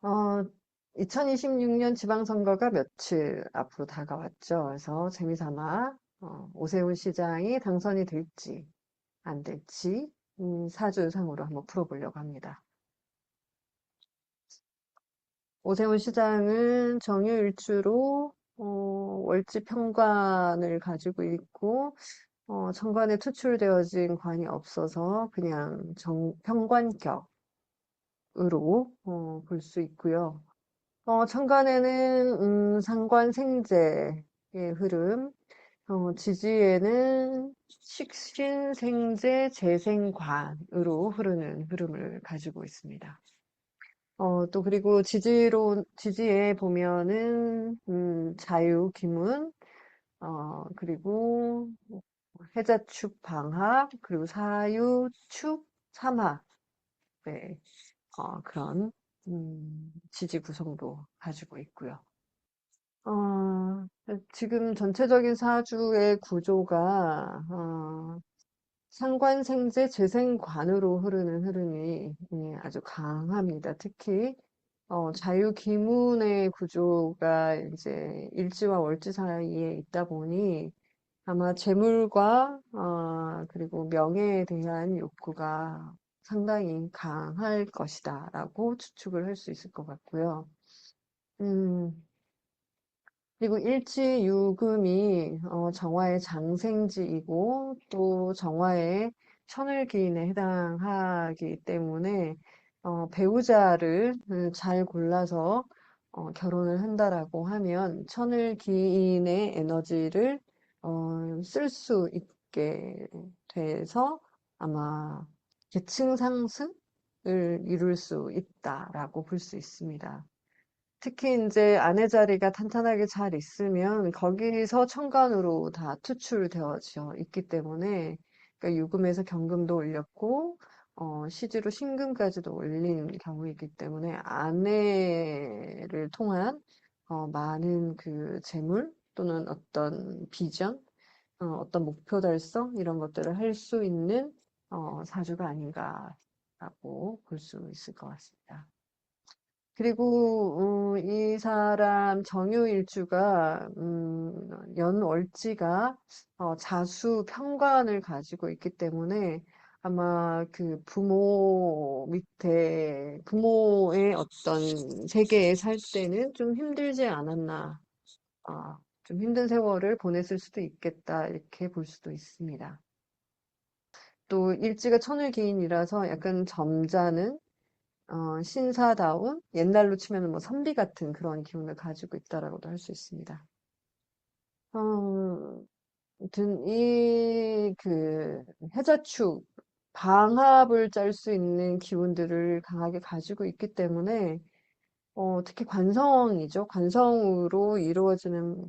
어, 2026년 지방선거가 며칠 앞으로 다가왔죠. 그래서 재미삼아 오세훈 시장이 당선이 될지 안 될지 사주상으로 한번 풀어보려고 합니다. 오세훈 시장은 정유일주로 월지 평관을 가지고 있고 천간에 투출되어진 관이 없어서 그냥 평관격으로 볼 수 있고요. 천간에는 상관생재의 흐름, 지지에는 식신생재 재생관으로 흐르는 흐름을 가지고 있습니다. 또 그리고 지지에 보면은 자유, 기문, 그리고 해자축, 방학, 그리고 사유축, 삼합, 네, 그런 지지 구성도 가지고 있고요. 지금 전체적인 사주의 구조가 상관생재 재생관으로 흐르는 흐름이 아주 강합니다. 특히 자유기문의 구조가 이제 일지와 월지 사이에 있다 보니 아마 재물과 그리고 명예에 대한 욕구가 상당히 강할 것이다라고 추측을 할 수 있을 것 같고요. 음, 그리고 일지유금이 정화의 장생지이고 또 정화의 천을기인에 해당하기 때문에 배우자를 잘 골라서 결혼을 한다라고 하면 천을기인의 에너지를 쓸 수 있게 돼서 아마 계층 상승을 이룰 수 있다라고 볼 수 있습니다. 특히 이제 아내 자리가 탄탄하게 잘 있으면 거기서 천간으로 다 투출되어져 있기 때문에 그러니까 유금에서 경금도 올렸고 시지로 신금까지도 올린 경우이기 때문에 아내를 통한 많은 그 재물 또는 어떤 비전, 어떤 목표 달성 이런 것들을 할 수 있는 사주가 아닌가라고 볼 수 있을 것 같습니다. 그리고 이 사람 정유일주가 연월지가 자수 평관을 가지고 있기 때문에 아마 그 부모 밑에 부모의 어떤 세계에 살 때는 좀 힘들지 않았나, 좀 힘든 세월을 보냈을 수도 있겠다 이렇게 볼 수도 있습니다. 또 일지가 천을기인이라서 약간 점잖은 신사다운 옛날로 치면 뭐 선비 같은 그런 기운을 가지고 있다라고도 할 수 있습니다. 아무튼 이그 해자축 방합을 짤 수 있는 기운들을 강하게 가지고 있기 때문에 특히 관성이죠. 관성으로 이루어지는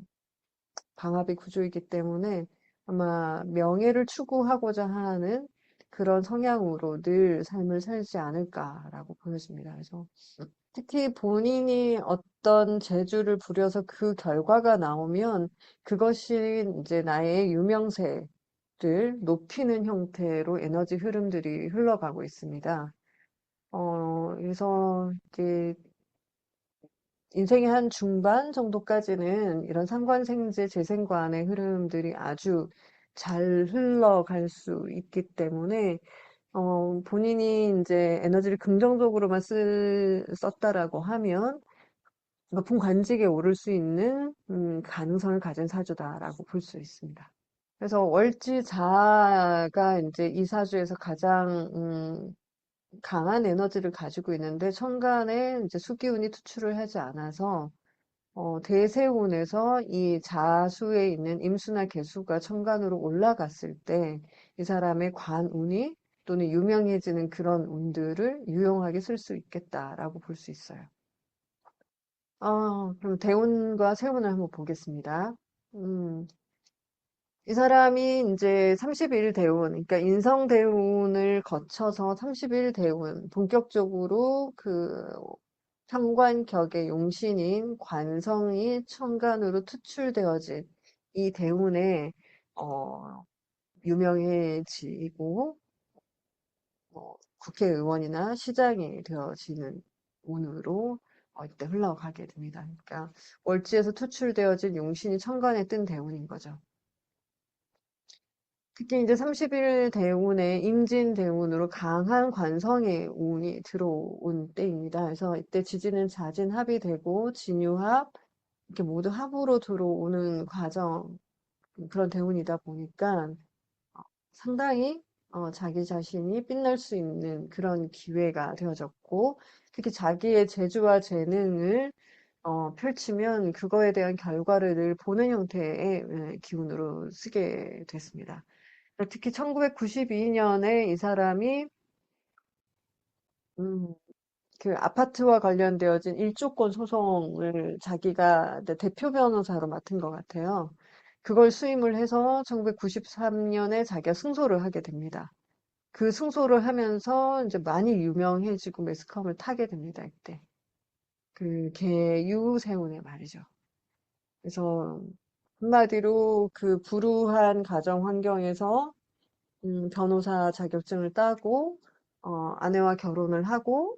방합의 구조이기 때문에 아마 명예를 추구하고자 하는 그런 성향으로 늘 삶을 살지 않을까라고 보여집니다. 그래서 특히 본인이 어떤 재주를 부려서 그 결과가 나오면 그것이 이제 나의 유명세를 높이는 형태로 에너지 흐름들이 흘러가고 있습니다. 그래서 이게 인생의 한 중반 정도까지는 이런 상관생재 재생관의 흐름들이 아주 잘 흘러갈 수 있기 때문에 본인이 이제 에너지를 긍정적으로만 썼다라고 하면 높은 관직에 오를 수 있는 가능성을 가진 사주다라고 볼 수 있습니다. 그래서 월지자가 이제 이 사주에서 가장 강한 에너지를 가지고 있는데 천간에 이제 수기운이 투출을 하지 않아서 대세운에서 이 자수에 있는 임수나 개수가 천간으로 올라갔을 때 이 사람의 관운이 또는 유명해지는 그런 운들을 유용하게 쓸 수 있겠다라고 볼 수 있어요. 그럼 대운과 세운을 한번 보겠습니다. 음, 이 사람이 이제 30일 대운, 그러니까 인성 대운을 거쳐서 30일 대운, 본격적으로 그 상관격의 용신인 관성이 천간으로 투출되어진 이 대운에 유명해지고 국회의원이나 시장이 되어지는 운으로 이때 흘러가게 됩니다. 그러니까 월지에서 투출되어진 용신이 천간에 뜬 대운인 거죠. 특히 이제 30일 대운에 임진 대운으로 강한 관성의 운이 들어온 때입니다. 그래서 이때 지지는 자진 합이 되고 진유합 이렇게 모두 합으로 들어오는 과정 그런 대운이다 보니까 상당히 자기 자신이 빛날 수 있는 그런 기회가 되어졌고 특히 자기의 재주와 재능을 펼치면 그거에 대한 결과를 늘 보는 형태의 기운으로 쓰게 됐습니다. 특히 1992년에 이 사람이 음, 그 아파트와 관련되어진 일조권 소송을 자기가 대표 변호사로 맡은 것 같아요. 그걸 수임을 해서 1993년에 자기가 승소를 하게 됩니다. 그 승소를 하면서 이제 많이 유명해지고 매스컴을 타게 됩니다. 이때. 그 개유세운의 말이죠. 그래서 한마디로 그 불우한 가정 환경에서 변호사 자격증을 따고 아내와 결혼을 하고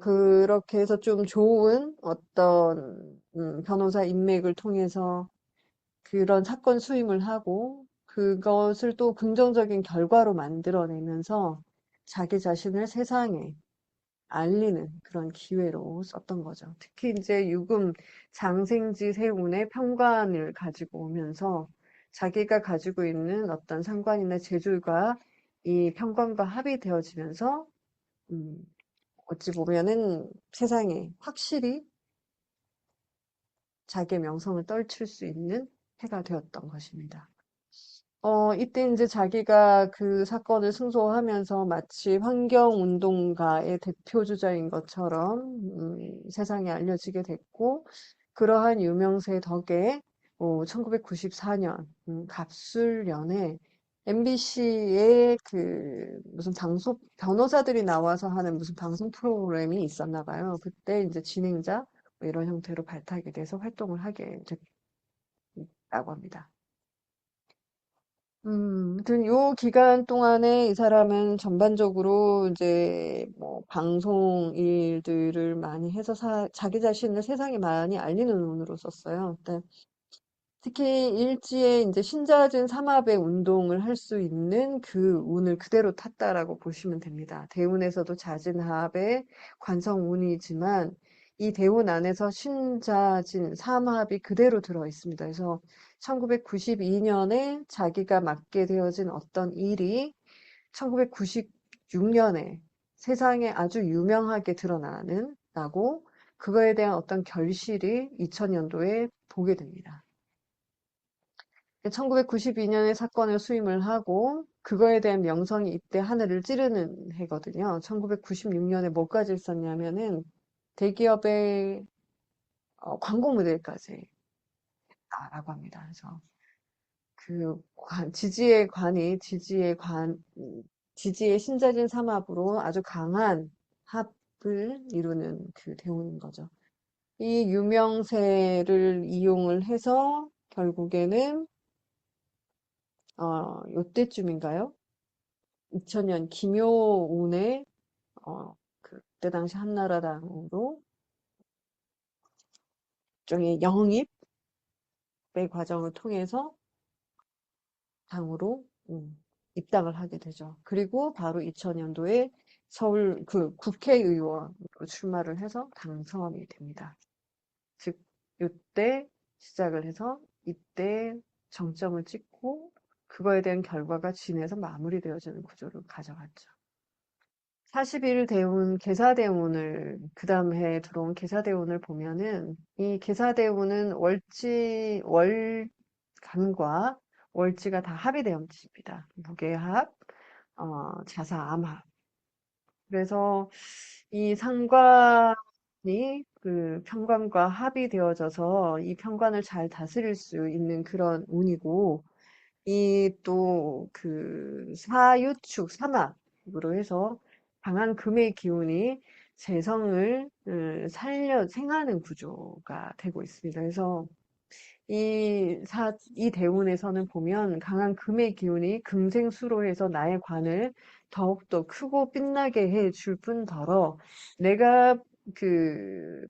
그렇게 해서 좀 좋은 어떤 변호사 인맥을 통해서 그런 사건 수임을 하고 그것을 또 긍정적인 결과로 만들어내면서 자기 자신을 세상에 알리는 그런 기회로 썼던 거죠. 특히 이제 유금 장생지 세운의 편관을 가지고 오면서 자기가 가지고 있는 어떤 상관이나 재주가 이 편관과 합의되어지면서 음, 어찌 보면은 세상에 확실히 자기의 명성을 떨칠 수 있는 해가 되었던 것입니다. 이때 이제 자기가 그 사건을 승소하면서 마치 환경운동가의 대표주자인 것처럼 세상에 알려지게 됐고, 그러한 유명세 덕에 1994년 갑술년에 MBC의 그 무슨 방송 변호사들이 나와서 하는 무슨 방송 프로그램이 있었나 봐요. 그때 이제 진행자 뭐 이런 형태로 발탁이 돼서 활동을 하게 됐다고 합니다. 아무튼 요 기간 동안에 이 사람은 전반적으로 이제 뭐 방송 일들을 많이 해서 자기 자신을 세상에 많이 알리는 운으로 썼어요. 근데 특히 일지에 이제 신자진 삼합의 운동을 할 수 있는 그 운을 그대로 탔다라고 보시면 됩니다. 대운에서도 자진합의 관성운이지만 이 대운 안에서 신자진 삼합이 그대로 들어 있습니다. 그래서 1992년에 자기가 맡게 되어진 어떤 일이 1996년에 세상에 아주 유명하게 드러나는 나고 그거에 대한 어떤 결실이 2000년도에 보게 됩니다. 1992년에 사건을 수임을 하고 그거에 대한 명성이 이때 하늘을 찌르는 해거든요. 1996년에 뭐까지 있었냐면은 대기업의 광고 모델까지 했다라고 합니다. 그래서 지지의 신자진 삼합으로 아주 강한 합을 이루는 그 대우인 거죠. 이 유명세를 이용을 해서 결국에는 요때쯤인가요? 2000년 김효운의 그때 당시 한나라당으로 일종의 영입의 과정을 통해서 당으로 입당을 하게 되죠. 그리고 바로 2000년도에 서울 그 국회의원으로 출마를 해서 당선이 됩니다. 즉, 이때 시작을 해서 이때 정점을 찍고 그거에 대한 결과가 진에서 마무리되어지는 구조를 가져갔죠. 41 대운, 계사대운을, 그 다음 해에 들어온 계사대운을 보면은, 이 계사대운은 월간과 월지가 다 합이 되어집니다. 무게합, 자사암합. 그래서 이 상관이 그 편관과 합이 되어져서 이 편관을 잘 다스릴 수 있는 그런 운이고, 이 또 그 사유축 삼합으로 해서 강한 금의 기운이 재성을 생하는 구조가 되고 있습니다. 그래서 이 대운에서는 보면 강한 금의 기운이 금생수로 해서 나의 관을 더욱더 크고 빛나게 해줄 뿐더러 내가 그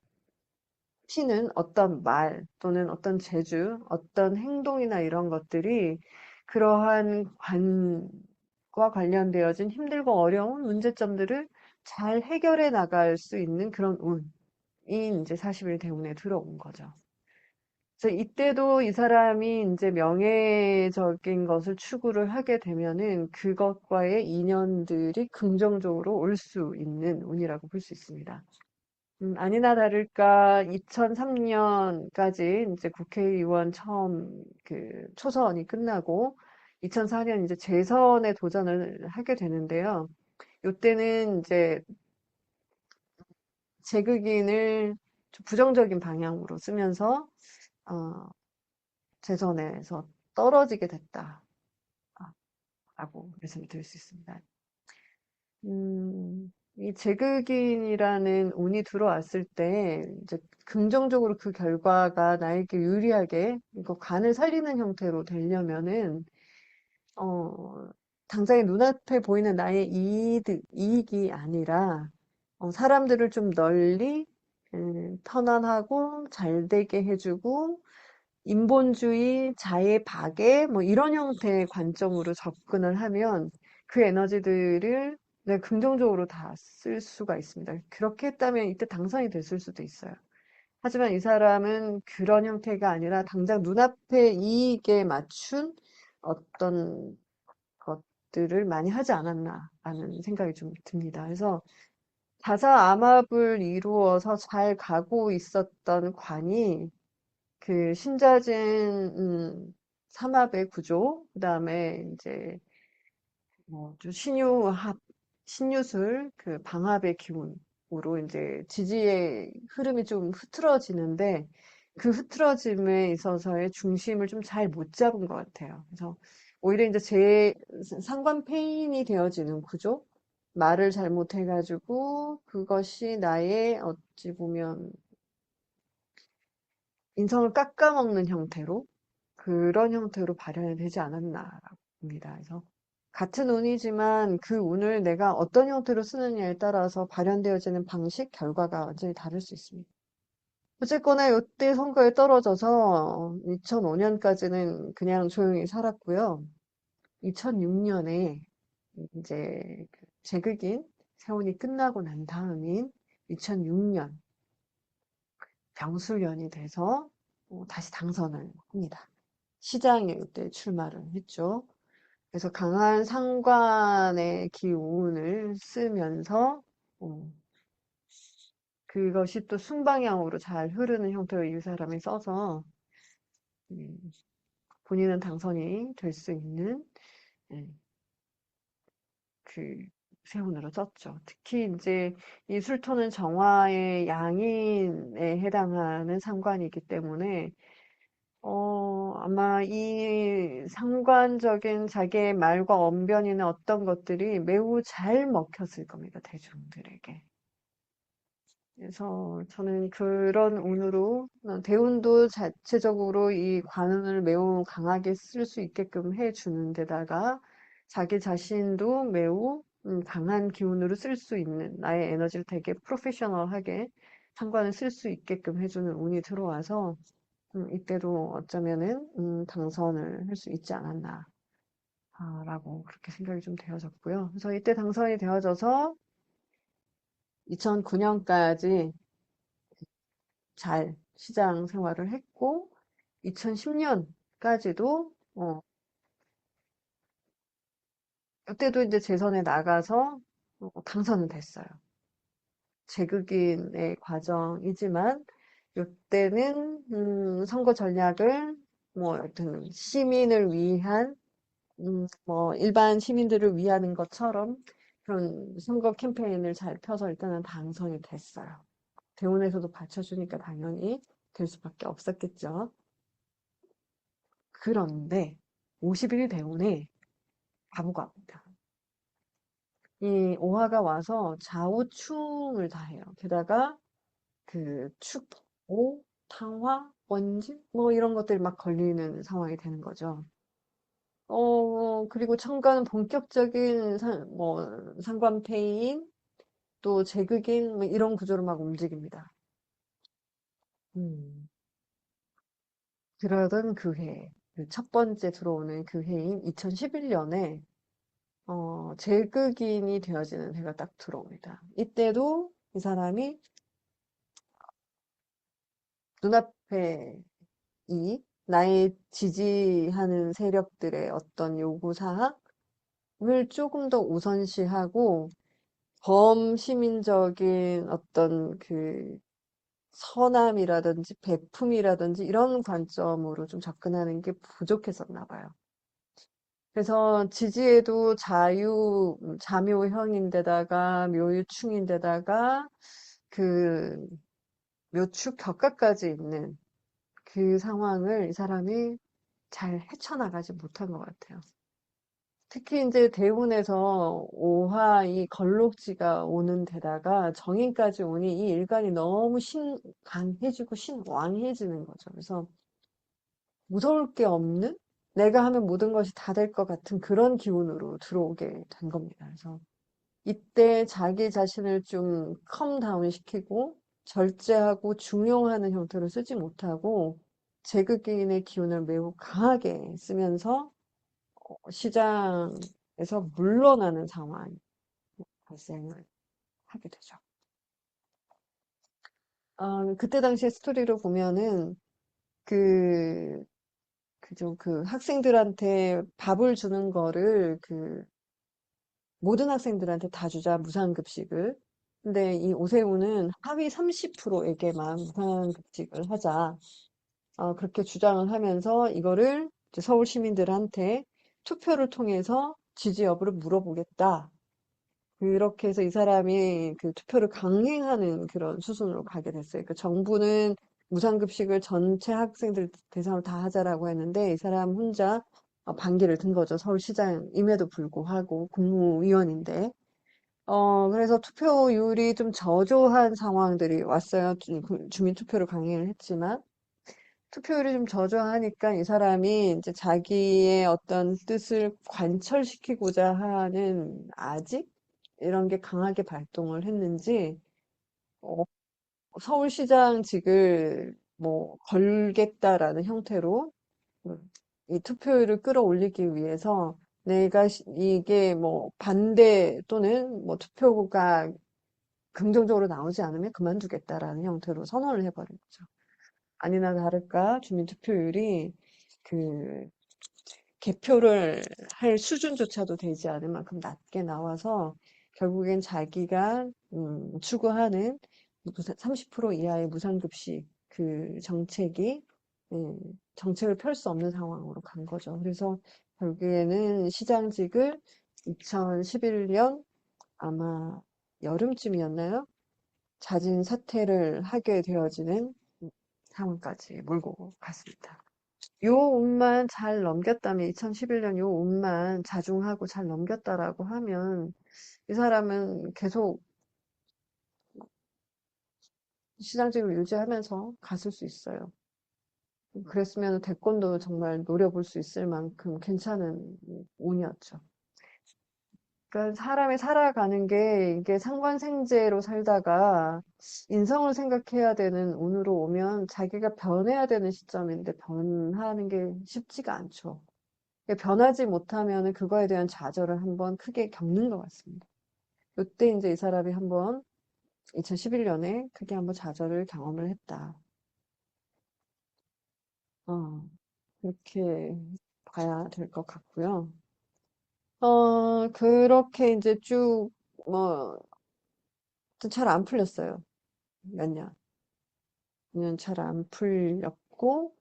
피는 어떤 말 또는 어떤 재주, 어떤 행동이나 이런 것들이 그러한 관과 관련되어진 힘들고 어려운 문제점들을 잘 해결해 나갈 수 있는 그런 운이 이제 40일 대운에 들어온 거죠. 그래서 이때도 이 사람이 이제 명예적인 것을 추구를 하게 되면은 그것과의 인연들이 긍정적으로 올 수 있는 운이라고 볼 수 있습니다. 아니나 다를까 2003년까지 이제 국회의원 처음 그 초선이 끝나고 2004년 이제 재선에 도전을 하게 되는데요. 요때는 이제 재극인을 좀 부정적인 방향으로 쓰면서 어, 재선에서 떨어지게 됐다라고 말씀을 드릴 수 있습니다. 이 재극인이라는 운이 들어왔을 때 이제 긍정적으로 그 결과가 나에게 유리하게 이거 간을 살리는 형태로 되려면은 어, 당장의 눈앞에 보이는 나의 이익이 아니라 사람들을 좀 널리 편안하고 잘 되게 해주고 인본주의, 자의 박애, 뭐 이런 형태의 관점으로 접근을 하면 그 에너지들을 내가 긍정적으로 다 쓸 수가 있습니다. 그렇게 했다면 이때 당선이 됐을 수도 있어요. 하지만 이 사람은 그런 형태가 아니라 당장 눈앞에 이익에 맞춘 어떤 것들을 많이 하지 않았나라는 생각이 좀 듭니다. 그래서 다사암합을 이루어서 잘 가고 있었던 관이 그 신자진 삼합의 구조, 그다음에 이제 뭐좀 신유술 그 방합의 기운으로 이제 지지의 흐름이 좀 흐트러지는데 그 흐트러짐에 있어서의 중심을 좀 잘 못 잡은 것 같아요. 그래서 오히려 이제 제 상관 패인이 되어지는 구조, 말을 잘못해가지고 그것이 나의 어찌 보면 인성을 깎아먹는 형태로 그런 형태로 발현이 되지 않았나라고 봅니다. 그래서 같은 운이지만 그 운을 내가 어떤 형태로 쓰느냐에 따라서 발현되어지는 방식, 결과가 완전히 다를 수 있습니다. 어쨌거나 이때 선거에 떨어져서 2005년까지는 그냥 조용히 살았고요. 2006년에 이제 그 재극인 세운이 끝나고 난 다음인 2006년 병술년이 돼서 다시 당선을 합니다. 시장에 이때 출마를 했죠. 그래서 강한 상관의 기운을 쓰면서 어, 그것이 또 순방향으로 잘 흐르는 형태로 이 사람이 써서 음, 본인은 당선이 될 수 있는 예, 그 세운으로 썼죠. 특히 이제 이 술토는 정화의 양인에 해당하는 상관이기 때문에 아마 이 상관적인 자기의 말과 언변이나 어떤 것들이 매우 잘 먹혔을 겁니다, 대중들에게. 그래서 저는 그런 운으로 대운도 자체적으로 이 관운을 매우 강하게 쓸 수 있게끔 해주는 데다가 자기 자신도 매우 강한 기운으로 쓸 수 있는 나의 에너지를 되게 프로페셔널하게 상관을 쓸 수 있게끔 해주는 운이 들어와서 이때도 어쩌면은 당선을 할 수 있지 않았나 라고 그렇게 생각이 좀 되어졌고요. 그래서 이때 당선이 되어져서 2009년까지 잘 시장 생활을 했고 2010년까지도 그때도 이제 재선에 나가서 당선은 됐어요. 재극인의 과정이지만 이때는 선거 전략을 뭐 여튼 시민을 위한 뭐 일반 시민들을 위하는 것처럼 그런 선거 캠페인을 잘 펴서 일단은 당선이 됐어요. 대원에서도 받쳐주니까 당연히 될 수밖에 없었겠죠. 그런데 50일 대운에 바보가 옵니다. 이 오화가 와서 좌우충을 다 해요. 게다가 그 축오, 탕화, 원진 뭐 이런 것들이 막 걸리는 상황이 되는 거죠. 그리고 천간은 본격적인 뭐 상관폐인 또 재극인 뭐 이런 구조로 막 움직입니다. 음, 그러던 그 해, 그 첫 번째 들어오는 그 해인 2011년에 제극인이 되어지는 해가 딱 들어옵니다. 이때도 이 사람이 눈앞에 이 나의 지지하는 세력들의 어떤 요구사항을 조금 더 우선시하고 범시민적인 어떤 그 선함이라든지 베품이라든지 이런 관점으로 좀 접근하는 게 부족했었나 봐요. 그래서 지지에도 자묘형인데다가 묘유충인데다가 그 묘축 격가까지 있는 그 상황을 이 사람이 잘 헤쳐나가지 못한 것 같아요. 특히 이제 대운에서 오화 이 걸록지가 오는 데다가 정인까지 오니 이 일간이 너무 신강해지고 신왕해지는 거죠. 그래서 무서울 게 없는 내가 하면 모든 것이 다 될 것 같은 그런 기운으로 들어오게 된 겁니다. 그래서 이때 자기 자신을 좀 컴다운 시키고 절제하고 중용하는 형태로 쓰지 못하고 제극인의 기운을 매우 강하게 쓰면서 시장에서 물러나는 상황이 발생을 하게 되죠. 그때 당시의 스토리로 보면은 그, 그 학생들한테 밥을 주는 거를 모든 학생들한테 다 주자, 무상급식을. 근데 이 오세훈은 하위 30%에게만 무상급식을 하자. 그렇게 주장을 하면서 이거를 이제 서울 시민들한테 투표를 통해서 지지 여부를 물어보겠다. 그렇게 해서 이 사람이 그 투표를 강행하는 그런 수순으로 가게 됐어요. 그 정부는 무상급식을 전체 학생들 대상으로 다 하자라고 했는데 이 사람 혼자 반기를 든 거죠. 서울시장임에도 불구하고 국무위원인데. 그래서 투표율이 좀 저조한 상황들이 왔어요. 주민 투표를 강행을 했지만. 투표율이 좀 저조하니까 이 사람이 이제 자기의 어떤 뜻을 관철시키고자 하는 아직 이런 게 강하게 발동을 했는지 어, 서울시장직을 뭐 걸겠다라는 형태로 이 투표율을 끌어올리기 위해서 내가 이게 뭐 반대 또는 뭐 투표가 긍정적으로 나오지 않으면 그만두겠다라는 형태로 선언을 해버린 거죠. 아니나 다를까 주민 투표율이 그 개표를 할 수준조차도 되지 않을 만큼 낮게 나와서 결국엔 자기가 추구하는 30% 이하의 무상급식 그 정책이 음, 정책을 펼 수 없는 상황으로 간 거죠. 그래서 결국에는 시장직을 2011년 아마 여름쯤이었나요? 자진 사퇴를 하게 되어지는 상황까지 몰고 갔습니다. 요 운만 잘 넘겼다면, 2011년 요 운만 자중하고 잘 넘겼다라고 하면, 이 사람은 계속 시장직을 유지하면서 갔을 수 있어요. 그랬으면 대권도 정말 노려볼 수 있을 만큼 괜찮은 운이었죠. 그러니까 사람이 살아가는 게 이게 상관생재로 살다가 인성을 생각해야 되는 운으로 오면 자기가 변해야 되는 시점인데 변하는 게 쉽지가 않죠. 변하지 못하면은 그거에 대한 좌절을 한번 크게 겪는 것 같습니다. 이때 이제 이 사람이 한번 2011년에 크게 한번 좌절을 경험을 했다. 어, 그렇게 봐야 될 것 같고요. 그렇게 이제 쭉, 뭐, 잘 안 풀렸어요. 몇 년. 잘 안 풀렸고,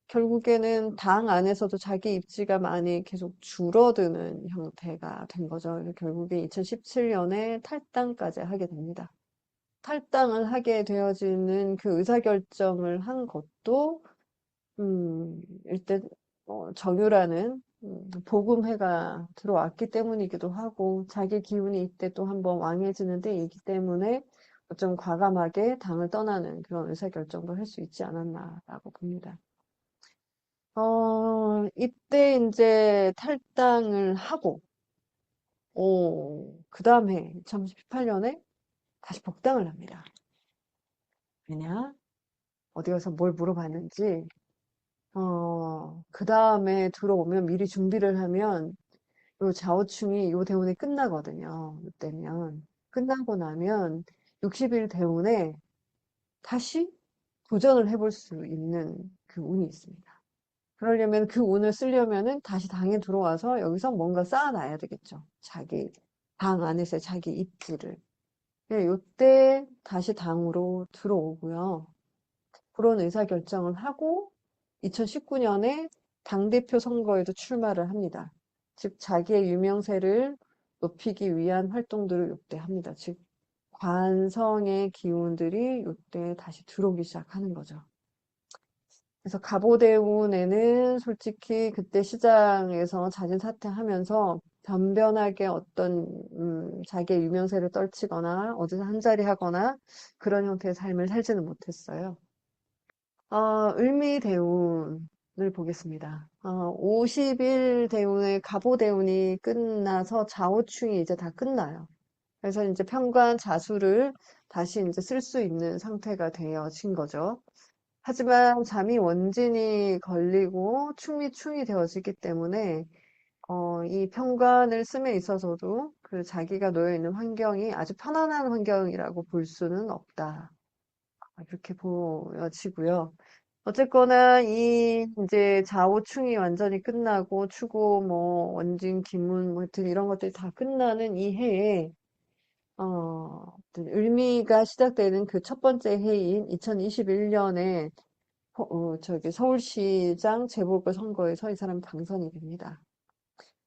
결국에는 당 안에서도 자기 입지가 많이 계속 줄어드는 형태가 된 거죠. 그래서 결국에 2017년에 탈당까지 하게 됩니다. 탈당을 하게 되어지는 그 의사결정을 한 것도, 일단, 정유라는, 복음회가 들어왔기 때문이기도 하고, 자기 기운이 이때 또 한번 왕해지는 데이기 때문에, 좀 과감하게 당을 떠나는 그런 의사결정도 할 수 있지 않았나라고 봅니다. 이때 이제 탈당을 하고, 그 다음에 2018년에 다시 복당을 합니다. 왜냐? 어디 가서 뭘 물어봤는지, 그 다음에 들어오면 미리 준비를 하면 요 좌우충이 요 대운이 끝나거든요. 이때면. 끝나고 나면 60일 대운에 다시 도전을 해볼 수 있는 그 운이 있습니다. 그러려면 그 운을 쓰려면은 다시 당에 들어와서 여기서 뭔가 쌓아놔야 되겠죠. 자기 당 안에서의 자기 입지를. 예, 요때 다시 당으로 들어오고요. 그런 의사결정을 하고 2019년에 당대표 선거에도 출마를 합니다. 즉, 자기의 유명세를 높이기 위한 활동들을 요때 합니다. 즉, 관성의 기운들이 요때 다시 들어오기 시작하는 거죠. 그래서 갑오대운에는 솔직히 그때 시장에서 자진 사퇴하면서 변변하게 어떤 자기의 유명세를 떨치거나 어디서 한자리 하거나 그런 형태의 삶을 살지는 못했어요. 을미대운을 보겠습니다. 50일 대운의 갑오대운이 끝나서 좌우충이 이제 다 끝나요. 그래서 이제 편관 자수를 다시 이제 쓸 수 있는 상태가 되어진 거죠. 하지만 잠이 원진이 걸리고 충이 되어지기 때문에 이 편관을 씀에 있어서도 그 자기가 놓여 있는 환경이 아주 편안한 환경이라고 볼 수는 없다. 이렇게 보여지고요. 어쨌거나 이 이제 좌우충이 완전히 끝나고 추고 뭐 원진 기문 뭐 하여튼 이런 것들이 다 끝나는 이 해에 어떤 을미가 시작되는 그 첫 번째 해인 2021년에 저기 서울시장 재보궐선거에서 이 사람이 당선이 됩니다.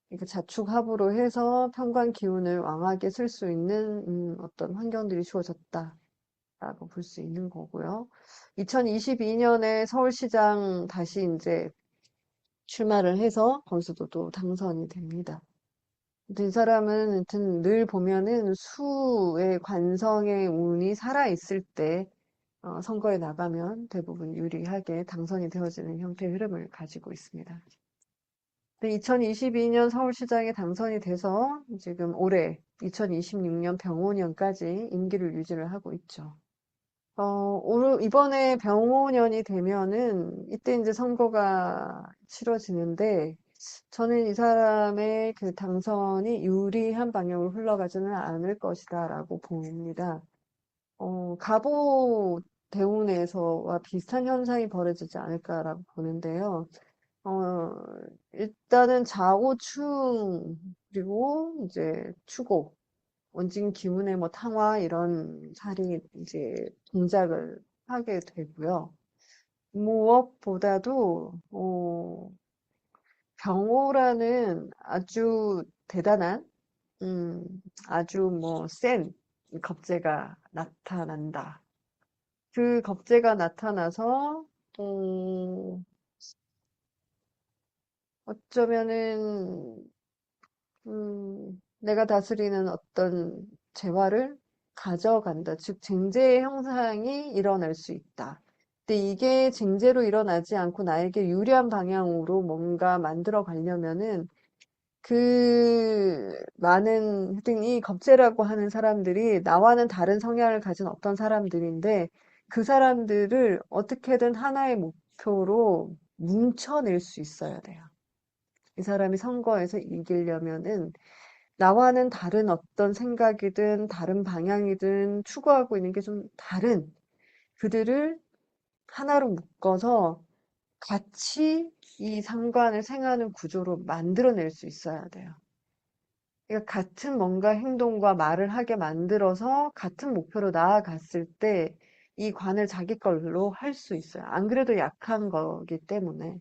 그러니까 자축합으로 해서 편관 기운을 왕하게 쓸 수 있는 어떤 환경들이 주어졌다라고 볼 수 있는 거고요. 2022년에 서울시장 다시 이제 출마를 해서 거기서도 또 당선이 됩니다. 근데 이 사람은 하여튼 늘 보면은 수의 관성의 운이 살아있을 때 선거에 나가면 대부분 유리하게 당선이 되어지는 형태의 흐름을 가지고 있습니다. 2022년 서울시장에 당선이 돼서 지금 올해 2026년 병오년까지 임기를 유지를 하고 있죠. 이번에 병오년이 되면은 이때 이제 선거가 치러지는데 저는 이 사람의 그 당선이 유리한 방향으로 흘러가지는 않을 것이다라고 봅니다. 갑오 대운에서와 비슷한 현상이 벌어지지 않을까라고 보는데요. 어, 일단은 좌우충, 그리고 이제 추고, 원진 기문의 뭐 탕화 이런 살이 이제 동작을 하게 되고요. 무엇보다도, 병호라는 아주 대단한, 음, 아주 뭐 센 겁재가 나타난다. 그 겁재가 나타나서, 음, 어쩌면은 내가 다스리는 어떤 재화를 가져간다. 즉, 쟁제의 형상이 일어날 수 있다. 근데 이게 쟁제로 일어나지 않고 나에게 유리한 방향으로 뭔가 만들어 가려면은 그 많은, 하여튼 이 겁재라고 하는 사람들이 나와는 다른 성향을 가진 어떤 사람들인데 그 사람들을 어떻게든 하나의 목표로 뭉쳐낼 수 있어야 돼요. 이 사람이 선거에서 이기려면은 나와는 다른 어떤 생각이든 다른 방향이든 추구하고 있는 게 좀 다른 그들을 하나로 묶어서 같이 이 상관을 생하는 구조로 만들어낼 수 있어야 돼요. 그러니까 같은 뭔가 행동과 말을 하게 만들어서 같은 목표로 나아갔을 때 이 관을 자기 걸로 할 수 있어요. 안 그래도 약한 거기 때문에.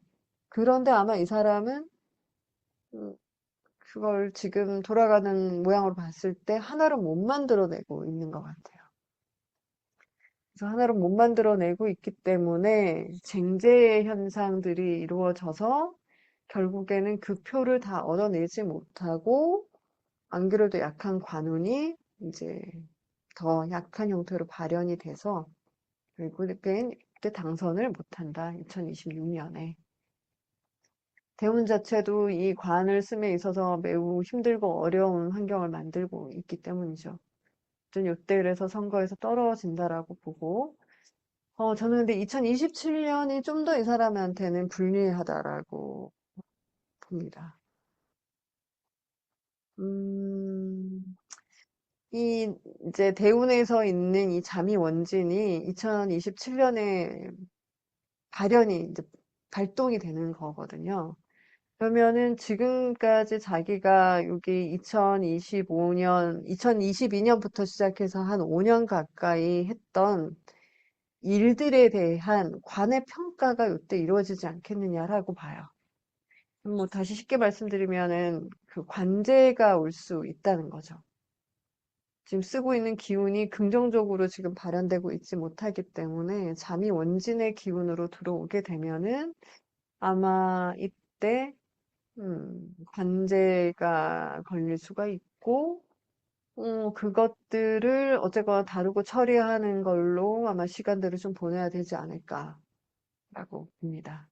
그런데 아마 이 사람은 음, 그걸 지금 돌아가는 모양으로 봤을 때 하나로 못 만들어내고 있는 것 같아요. 그래서 하나로 못 만들어내고 있기 때문에 쟁제의 현상들이 이루어져서 결국에는 그 표를 다 얻어내지 못하고 안 그래도 약한 관운이 이제 더 약한 형태로 발현이 돼서 결국엔 그때 당선을 못한다. 2026년에. 대운 자체도 이 관을 씀에 있어서 매우 힘들고 어려운 환경을 만들고 있기 때문이죠. 아무튼 요때 그래서 선거에서 떨어진다라고 보고 저는 근데 2027년이 좀 더 이 사람한테는 불리하다라고 봅니다. 음, 이 이제 대운에서 있는 이 자미 원진이 2027년에 발현이 이제 발동이 되는 거거든요. 그러면은 지금까지 자기가 여기 2025년, 2022년부터 시작해서 한 5년 가까이 했던 일들에 대한 관의 평가가 이때 이루어지지 않겠느냐라고 봐요. 뭐 다시 쉽게 말씀드리면은 그 관제가 올 수 있다는 거죠. 지금 쓰고 있는 기운이 긍정적으로 지금 발현되고 있지 못하기 때문에 잠이 원진의 기운으로 들어오게 되면은 아마 이때 관제가 걸릴 수가 있고 그것들을 어쨌거나 다루고 처리하는 걸로 아마 시간들을 좀 보내야 되지 않을까라고 봅니다.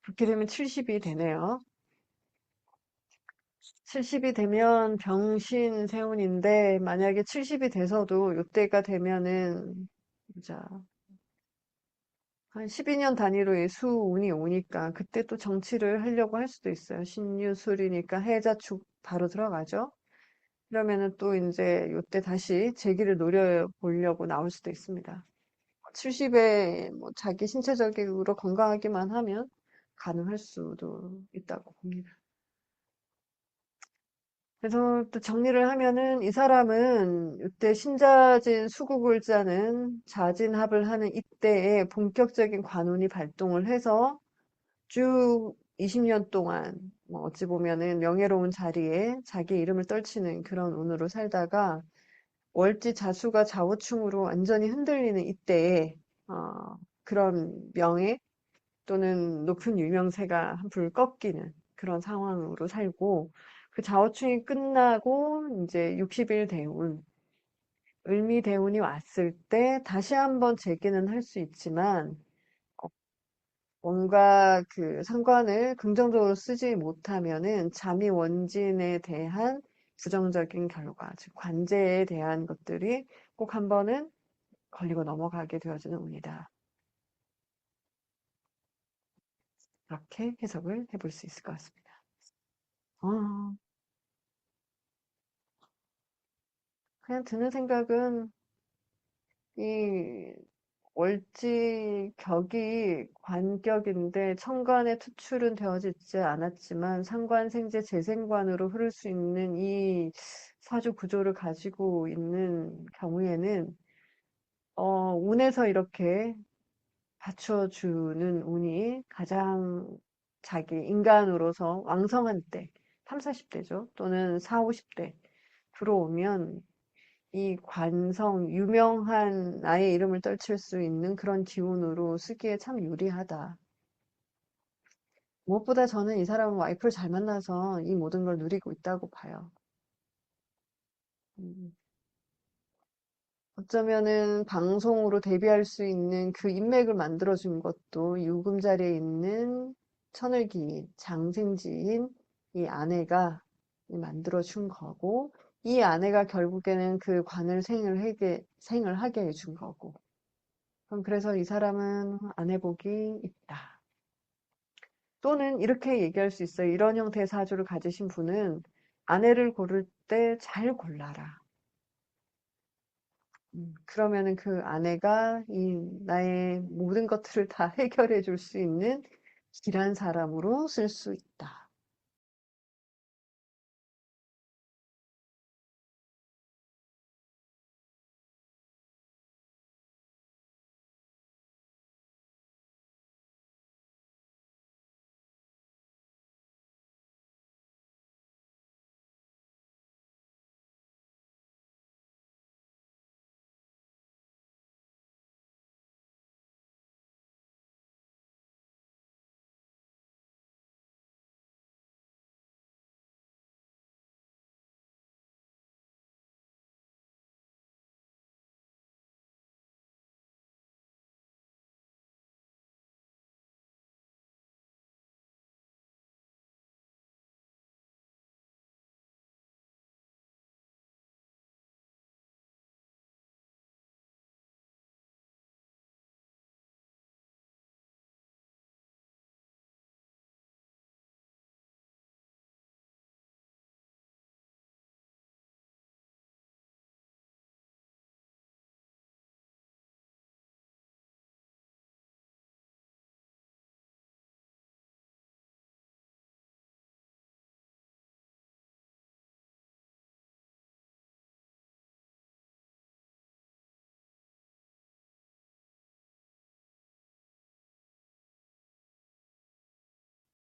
그렇게 되면 70이 되네요. 70이 되면 병신 세운인데 만약에 70이 돼서도 요때가 되면은 자, 한 12년 단위로의 수운이 오니까 그때 또 정치를 하려고 할 수도 있어요. 신유술이니까 해자축 바로 들어가죠. 그러면은 또 이제 요때 다시 재기를 노려보려고 나올 수도 있습니다. 70에 뭐 자기 신체적으로 건강하기만 하면 가능할 수도 있다고 봅니다. 그래서 또 정리를 하면은 이 사람은 이때 신자진 수국을 짜는 자진합을 하는 이때에 본격적인 관운이 발동을 해서 쭉 20년 동안 뭐 어찌 보면은 명예로운 자리에 자기 이름을 떨치는 그런 운으로 살다가 월지 자수가 좌우충으로 완전히 흔들리는 이때에 그런 명예 또는 높은 유명세가 한풀 꺾이는 그런 상황으로 살고 그 좌우충이 끝나고 이제 60일 대운, 을미 대운이 왔을 때 다시 한번 재기는 할 수 있지만 어, 뭔가 그 상관을 긍정적으로 쓰지 못하면은 잠이 원진에 대한 부정적인 결과, 즉 관제에 대한 것들이 꼭 한 번은 걸리고 넘어가게 되어지는 운이다. 이렇게 해석을 해볼 수 있을 것 같습니다. 어, 그냥 드는 생각은 이 월지 격이 관격인데 천간에 투출은 되어지지 않았지만 상관 생재 재생관으로 흐를 수 있는 이 사주 구조를 가지고 있는 경우에는 운에서 이렇게 받쳐주는 운이 가장 자기 인간으로서 왕성한 때, 3, 40대죠. 또는 4, 50대 들어오면 이 관성, 유명한 나의 이름을 떨칠 수 있는 그런 기운으로 쓰기에 참 유리하다. 무엇보다 저는 이 사람은 와이프를 잘 만나서 이 모든 걸 누리고 있다고 봐요. 음, 어쩌면은 방송으로 데뷔할 수 있는 그 인맥을 만들어준 것도 유금자리에 있는 천을기인, 장생지인 이 아내가 만들어준 거고, 이 아내가 결국에는 그 관을 생을 하게 해준 거고. 그래서 이 사람은 안 해복이 있다. 또는 이렇게 얘기할 수 있어요. 이런 형태의 사주를 가지신 분은 아내를 고를 때 잘 골라라. 그러면은 그 아내가 이 나의 모든 것들을 다 해결해 줄 수 있는 길한 사람으로 쓸 수 있다.